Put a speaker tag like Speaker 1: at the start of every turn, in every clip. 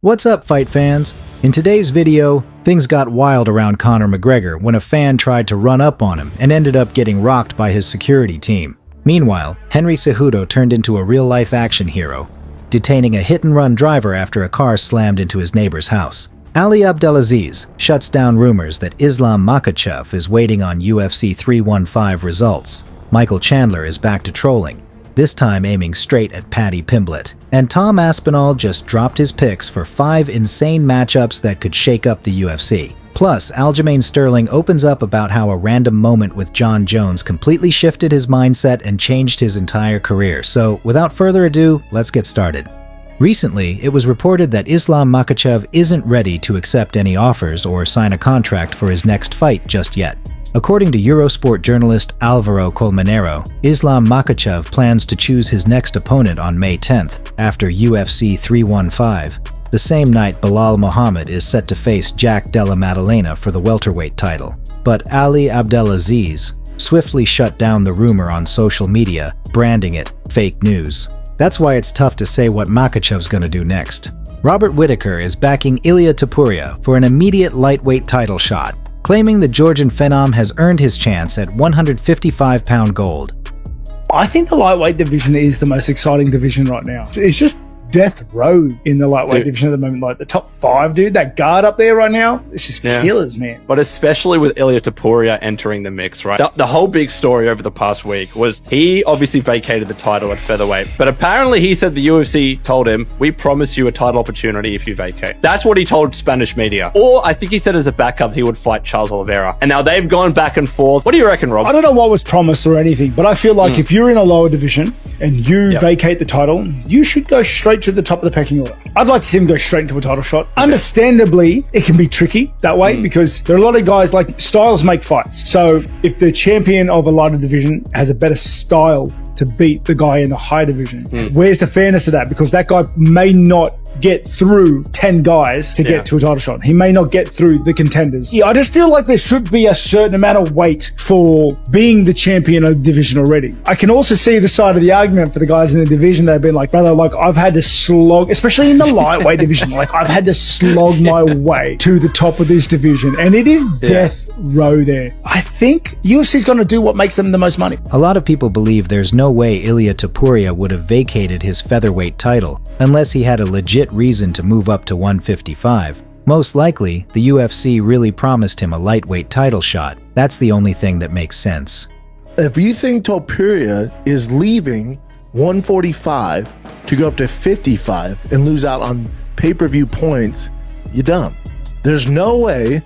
Speaker 1: What's up, fight fans? In today's video, things got wild around Conor McGregor when a fan tried to run up on him and ended up getting rocked by his security team. Meanwhile, Henry Cejudo turned into a real-life action hero, detaining a hit-and-run driver after a car slammed into his neighbor's house. Ali Abdelaziz shuts down rumors that Islam Makhachev is waiting on UFC 315 results. Michael Chandler is back to trolling, this time aiming straight at Paddy Pimblett. And Tom Aspinall just dropped his picks for 5 insane matchups that could shake up the UFC. Plus, Aljamain Sterling opens up about how a random moment with Jon Jones completely shifted his mindset and changed his entire career. So, without further ado, let's get started. Recently, it was reported that Islam Makhachev isn't ready to accept any offers or sign a contract for his next fight just yet. According to Eurosport journalist Álvaro Colmenero, Islam Makhachev plans to choose his next opponent on May 10th, after UFC 315. The same night, Belal Muhammad is set to face Jack Della Maddalena for the welterweight title. But Ali Abdelaziz swiftly shut down the rumor on social media, branding it fake news. That's why it's tough to say what Makhachev's gonna do next. Robert Whittaker is backing Ilia Topuria for an immediate lightweight title shot, claiming the Georgian phenom has earned his chance at 155-pound gold.
Speaker 2: I think the lightweight division is the most exciting division right now. It's just death row in the lightweight division at the moment. Like the top 5, dude, that guard up there right now, it's just killers, man.
Speaker 3: But especially with Ilia Topuria entering the mix, right? The whole big story over the past week was he obviously vacated the title at featherweight, but apparently he said the UFC told him, we promise you a title opportunity if you vacate. That's what he told Spanish media. Or I think he said as a backup he would fight Charles Oliveira. And now they've gone back and forth. What do you reckon, Rob?
Speaker 2: I don't know what was promised or anything, but I feel like if you're in a lower division and you vacate the title, you should go straight to the top of the pecking order. I'd like to see him go straight into a title shot. Understandably, it can be tricky that way because there are a lot of guys, like, styles make fights. So if the champion of a lighter division has a better style to beat the guy in the high division, where's the fairness of that? Because that guy may not get through 10 guys to get to a title shot. He may not get through the contenders. Yeah, I just feel like there should be a certain amount of weight for being the champion of the division already. I can also see the side of the argument for the guys in the division that have been like, brother, like, I've had to slog, especially in the lightweight division, like, I've had to slog my way to the top of this division, and it is death row there. I think UFC's going to do what makes them the most money.
Speaker 1: A lot of people believe there's no way Ilia Topuria would have vacated his featherweight title unless he had a legit reason to move up to 155. Most likely, the UFC really promised him a lightweight title shot. That's the only thing that makes sense.
Speaker 4: If you think Topuria is leaving 145 to go up to 55 and lose out on pay-per-view points, you're dumb. There's no way.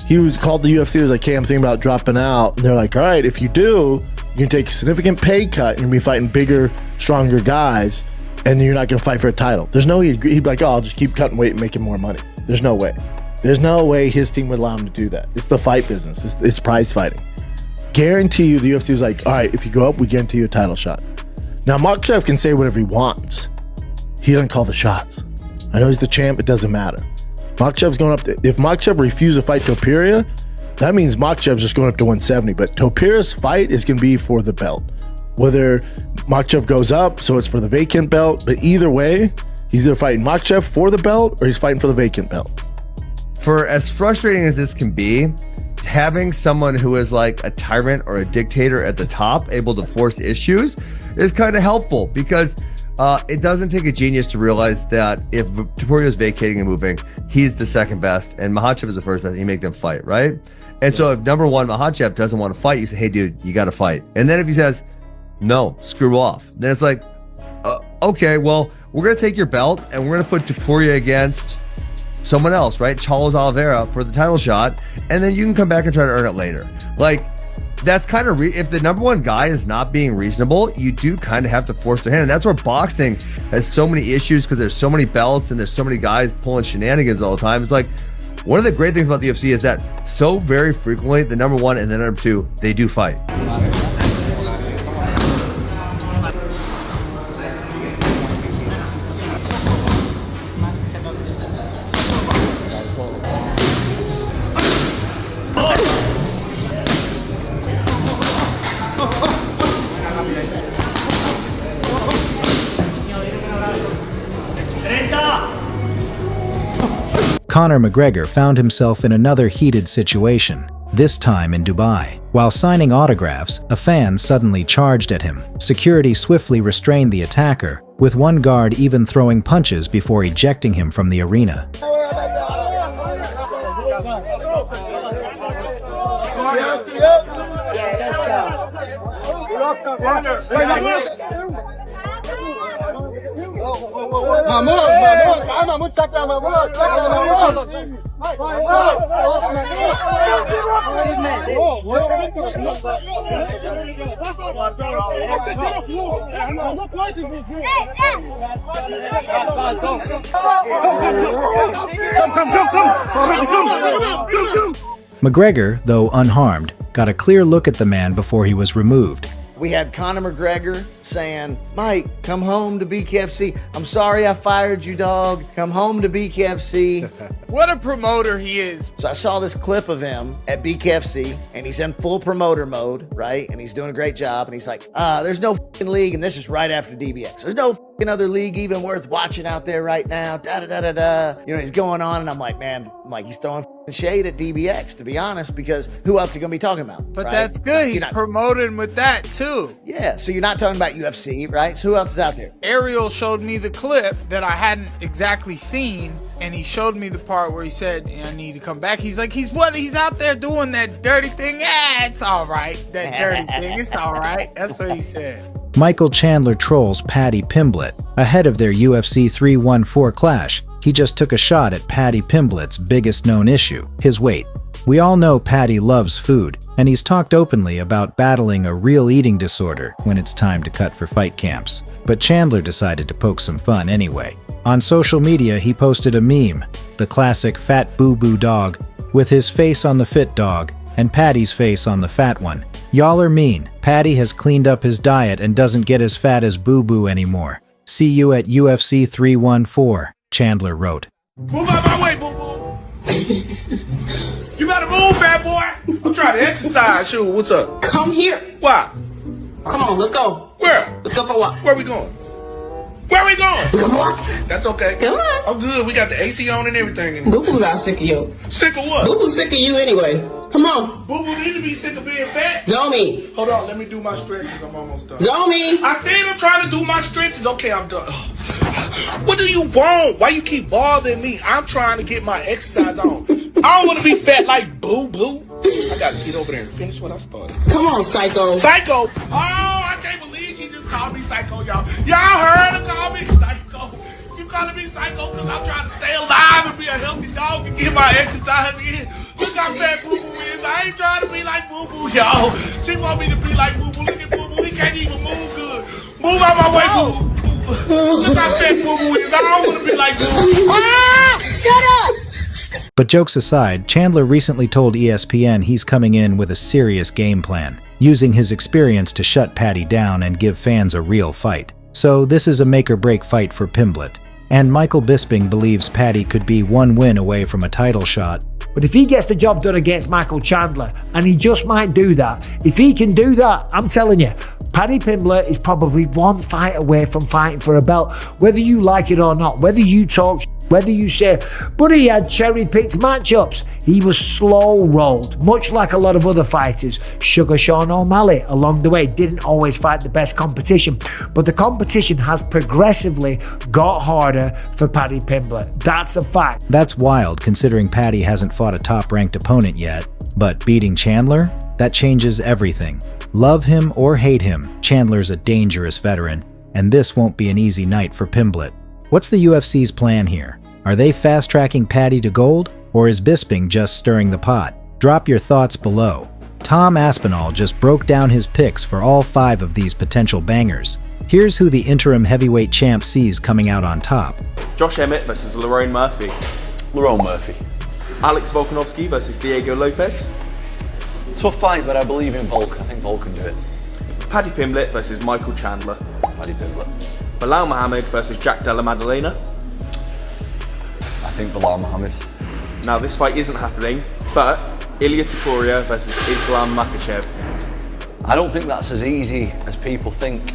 Speaker 4: He was called the UFC, was like, hey, I'm thinking about dropping out. And they're like, all right, if you do, you can take a significant pay cut and you'll be fighting bigger, stronger guys, and you're not going to fight for a title. There's no way he'd be like, oh, I'll just keep cutting weight and making more money. There's no way. There's no way his team would allow him to do that. It's the fight business. It's prize fighting. Guarantee you the UFC was like, all right, if you go up, we guarantee you a title shot. Now, Makhachev can say whatever he wants. He doesn't call the shots. I know he's the champ. It doesn't matter. Makhachev's going up to, if Makhachev refuses to fight Topuria, that means Makhachev's just going up to 170. But Topuria's fight is going to be for the belt. Whether Makhachev goes up, so it's for the vacant belt, but either way, he's either fighting Makhachev for the belt or he's fighting for the vacant belt.
Speaker 5: For as frustrating as this can be, having someone who is like a tyrant or a dictator at the top able to force issues is kind of helpful, because it doesn't take a genius to realize that if Topuria is vacating and moving, he's the second best and Makhachev is the first best, and you make them fight, right? And so if number one, Makhachev doesn't want to fight, you say, hey dude, you got to fight. And then if he says, no, screw off, then it's like, okay, well, we're going to take your belt and we're going to put Topuria against someone else, right? Charles Oliveira for the title shot, and then you can come back and try to earn it later. Like, that's kind of if the number one guy is not being reasonable, you do kind of have to force their hand. And that's where boxing has so many issues, because there's so many belts and there's so many guys pulling shenanigans all the time. It's like, one of the great things about the UFC is that so very frequently the number one and the number two, they do fight.
Speaker 1: Conor McGregor found himself in another heated situation, this time in Dubai. While signing autographs, a fan suddenly charged at him. Security swiftly restrained the attacker, with one guard even throwing punches before ejecting him from the arena. McGregor, though unharmed, got a clear look at the man before he was removed.
Speaker 6: We had Conor McGregor saying, Mike, come home to BKFC. I'm sorry I fired you, dog. Come home to BKFC.
Speaker 7: What a promoter he is.
Speaker 6: So I saw this clip of him at BKFC, and he's in full promoter mode, right? And he's doing a great job. And he's like, there's no f***ing league, and this is right after DBX. There's no f***ing other league even worth watching out there right now. Da-da-da-da-da. You know, he's going on, and I'm like, man, he's throwing f***ing shade at DBX, to be honest, because who else are going to be talking about?
Speaker 7: But
Speaker 6: right?
Speaker 7: that's good. He's promoting with that, too.
Speaker 6: Yeah, so you're not talking about UFC, right? So who else is out there?
Speaker 7: Ariel showed me the clip that I hadn't exactly seen, and he showed me the part where he said, I need to come back. He's like, he's out there doing that dirty thing. Yeah, it's all right. That dirty thing, it's all right. That's what he said.
Speaker 1: Michael Chandler trolls Paddy Pimblet ahead of their UFC 314 clash. He just took a shot at Paddy Pimblett's biggest known issue, his weight. We all know Paddy loves food, and he's talked openly about battling a real eating disorder when it's time to cut for fight camps. But Chandler decided to poke some fun anyway. On social media, he posted a meme, the classic fat boo-boo dog, with his face on the fit dog and Paddy's face on the fat one. Y'all are mean. Paddy has cleaned up his diet and doesn't get as fat as boo-boo anymore. See you at UFC 314, Chandler wrote.
Speaker 8: Move out my way, boo-boo. You better move, fat boy. I'm trying to exercise. Shoot, what's up?
Speaker 9: Come here.
Speaker 8: Why?
Speaker 9: Come on, let's go.
Speaker 8: Where?
Speaker 9: Let's go for a walk.
Speaker 8: Where we going? Where we going?
Speaker 9: Come on.
Speaker 8: That's okay.
Speaker 9: Come on.
Speaker 8: I'm good. We got the AC on and everything.
Speaker 9: Boo-Boo's not sick of you.
Speaker 8: Sick of what?
Speaker 9: Boo-Boo's sick of you anyway. Come on.
Speaker 8: Boo-Boo need to be sick of being fat.
Speaker 9: Zoe.
Speaker 8: Hold on. Let me do my stretches. I'm almost done.
Speaker 9: Zoe.
Speaker 8: I said I'm trying to do my stretches. Okay, I'm done. What do you want? Why you keep bothering me? I'm trying to get my exercise on. I don't want to be fat like boo-boo. I got to get over there and finish what I started.
Speaker 9: Come on, psycho.
Speaker 8: Psycho. Oh, I can't believe she just called me psycho, y'all. Y'all heard her call me psycho. You calling me psycho because I'm trying to stay alive and be a healthy dog and get my exercise in. Look how fat boo-boo is. I ain't trying to be like boo-boo, y'all. She want me to be like boo-boo. Look at boo-boo. He can't even move good. Move out my way, boo-boo. Look how fat boo-boo is. I don't want to be like boo-boo. Ah!
Speaker 9: Shut up.
Speaker 1: But jokes aside, Chandler recently told ESPN he's coming in with a serious game plan, using his experience to shut Paddy down and give fans a real fight. So this is a make-or-break fight for Pimblet. And Michael Bisping believes Paddy could be one win away from a title shot.
Speaker 10: But if he gets the job done against Michael Chandler, and he just might do that, if he can do that, I'm telling you, Paddy Pimblet is probably one fight away from fighting for a belt, whether you like it or not, whether you talk, whether you say, but he had cherry-picked matchups. He was slow-rolled, much like a lot of other fighters. Sugar Sean O'Malley, along the way, didn't always fight the best competition, but the competition has progressively got harder for Paddy Pimblet. That's a fact.
Speaker 1: That's wild, considering Paddy hasn't fought a top-ranked opponent yet. But beating Chandler? That changes everything. Love him or hate him, Chandler's a dangerous veteran, and this won't be an easy night for Pimblet. What's the UFC's plan here? Are they fast-tracking Paddy to gold, or is Bisping just stirring the pot? Drop your thoughts below. Tom Aspinall just broke down his picks for all 5 of these potential bangers. Here's who the interim heavyweight champ sees coming out on top.
Speaker 11: Josh Emmett versus Lerone Murphy.
Speaker 12: Lerone Murphy.
Speaker 11: Alex Volkanovski versus Diego Lopez.
Speaker 12: Tough fight, but I believe in Volk. I think Volk can do it.
Speaker 11: Paddy Pimblet versus Michael Chandler.
Speaker 12: Paddy Pimblet.
Speaker 11: Bilal Muhammad versus Jack Della Maddalena.
Speaker 12: I think Bilal Muhammad.
Speaker 11: Now this fight isn't happening, but Ilia Topuria versus Islam Makhachev.
Speaker 12: I don't think that's as easy as people think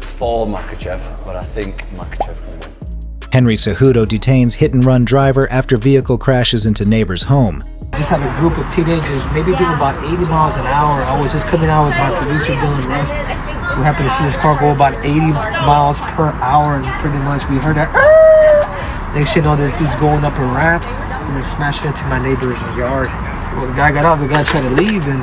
Speaker 12: for Makhachev, but I think Makhachev can win.
Speaker 1: Henry Cejudo detains hit-and-run driver after vehicle crashes into neighbor's home.
Speaker 10: Just had a group of teenagers, maybe doing about 80 miles an hour. I was just coming out with my producer doing rush. We happened to see this car go about 80 miles per hour, and pretty much we heard that. Next thing you know, this dude's going up a ramp and then smashed into my neighbor's yard. Well, the guy got out, the guy tried to leave, and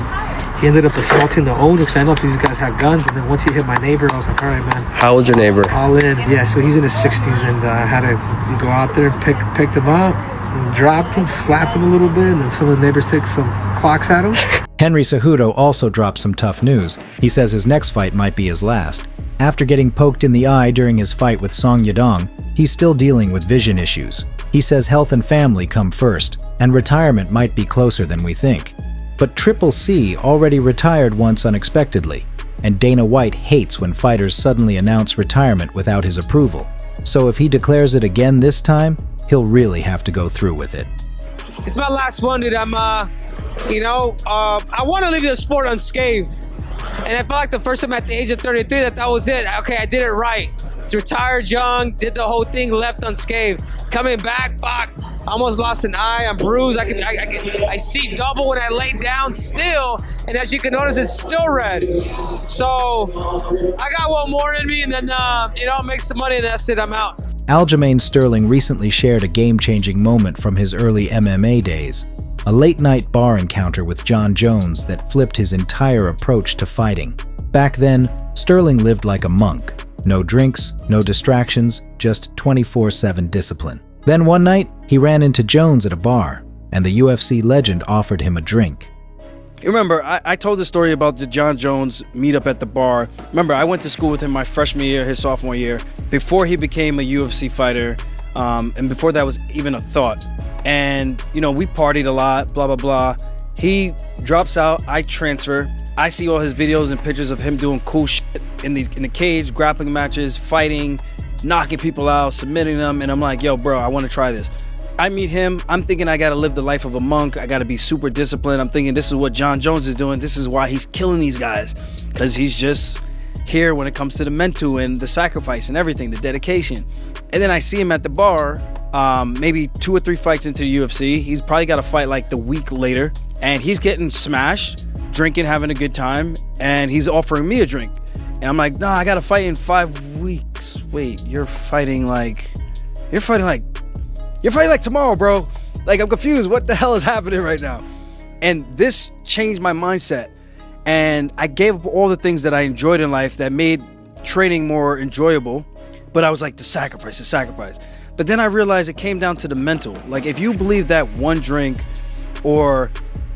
Speaker 10: he ended up assaulting the owner because I know if these guys had guns. And then once he hit my neighbor, I was like, all right, man.
Speaker 13: How old's your neighbor?
Speaker 10: All in. Yeah, so he's in his 60s, and I had to go out there, pick him up, and dropped him, slapped him a little bit, and then some of the neighbors took some clocks at him.
Speaker 1: Henry Cejudo also dropped some tough news. He says his next fight might be his last. After getting poked in the eye during his fight with Song Yadong, he's still dealing with vision issues. He says health and family come first, and retirement might be closer than we think. But Triple C already retired once unexpectedly, and Dana White hates when fighters suddenly announce retirement without his approval. So if he declares it again this time, he'll really have to go through with it.
Speaker 14: It's my last one, dude. I want to leave the sport unscathed. And I felt like the first time at the age of 33 that was it. Okay, I did it right. Retired young, did the whole thing, left unscathed. Coming back, fuck. Almost lost an eye. I'm bruised. I see double when I lay down still, and as you can notice, it's still red. So I got one more in me, and then make some money, and that's it. I'm out.
Speaker 1: Aljamain Sterling recently shared a game-changing moment from his early MMA days. A late-night bar encounter with John Jones that flipped his entire approach to fighting. Back then, Sterling lived like a monk. No drinks, no distractions, just 24/7 discipline. Then one night, he ran into Jones at a bar, and the UFC legend offered him a drink.
Speaker 15: You remember, I told the story about the John Jones meetup at the bar. Remember, I went to school with him my freshman year, his sophomore year, before he became a UFC fighter, and before that was even a thought. And, we partied a lot, blah, blah, blah. He drops out, I transfer. I see all his videos and pictures of him doing cool shit in the cage, grappling matches, fighting, knocking people out, submitting them, and I'm like, yo, bro, I want to try this. I meet him, I'm thinking I gotta live the life of a monk, I gotta be super disciplined. I'm thinking this is what John Jones is doing, this is why he's killing these guys, because he's just here when it comes to the mental and the sacrifice and everything, the dedication. And then I see him at the bar, maybe 2 or 3 fights into the UFC. He's probably got a fight like the week later, and he's getting smashed, drinking, having a good time, and he's offering me a drink. And I'm like, nah, I got a fight in 5 weeks. Wait, you're fighting like tomorrow, bro. Like, I'm confused. What the hell is happening right now? And this changed my mindset. And I gave up all the things that I enjoyed in life that made training more enjoyable. But I was like, the sacrifice. But then I realized it came down to the mental. Like, if you believe that one drink or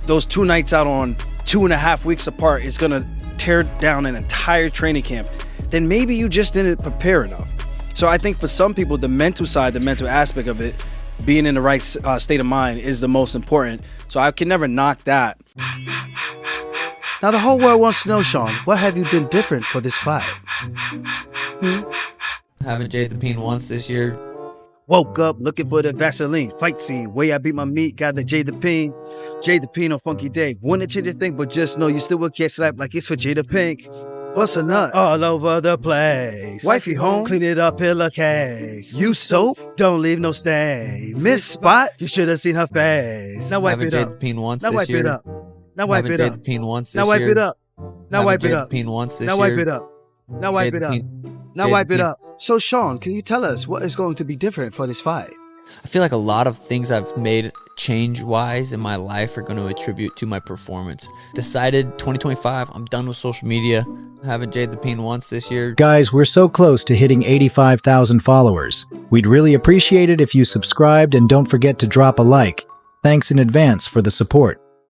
Speaker 15: those 2 nights out on 2.5 weeks apart is gonna tear down an entire training camp, then maybe you just didn't prepare enough. So I think for some people, the mental side, the mental aspect of it, being in the right state of mind is the most important. So I can never knock that. Now the whole world wants to know, Sean, what have you been different for this fight?
Speaker 16: Haven't Jade the Peen once this year.
Speaker 15: Woke up looking for the Vaseline fight scene. Way I beat my meat, got the Jade the Peen. Jade the Peen on Funky Day. Wouldn't change a thing, but just know you still will get slapped like it's for Jada Pink. What's a nut? All over the place. Wifey home, clean it up, pillowcase. You soap, don't leave no stains. Miss Spot, you should have seen her face. Now wipe it up. Now wipe it up. Now wipe it up. Now wipe it up. Now wipe it up. Now wipe it up. Now wipe it up. Now wipe it up. So Sean, can you tell us what is going to be different for this fight?
Speaker 16: I feel like a lot of things I've made change-wise in my life are going to attribute to my performance. Decided 2025, I'm done with social media. I haven't Jade the Peen once this year.
Speaker 1: Guys, we're so close to hitting 85,000 followers. We'd really appreciate it if you subscribed, and don't forget to drop a like. Thanks in advance for the support.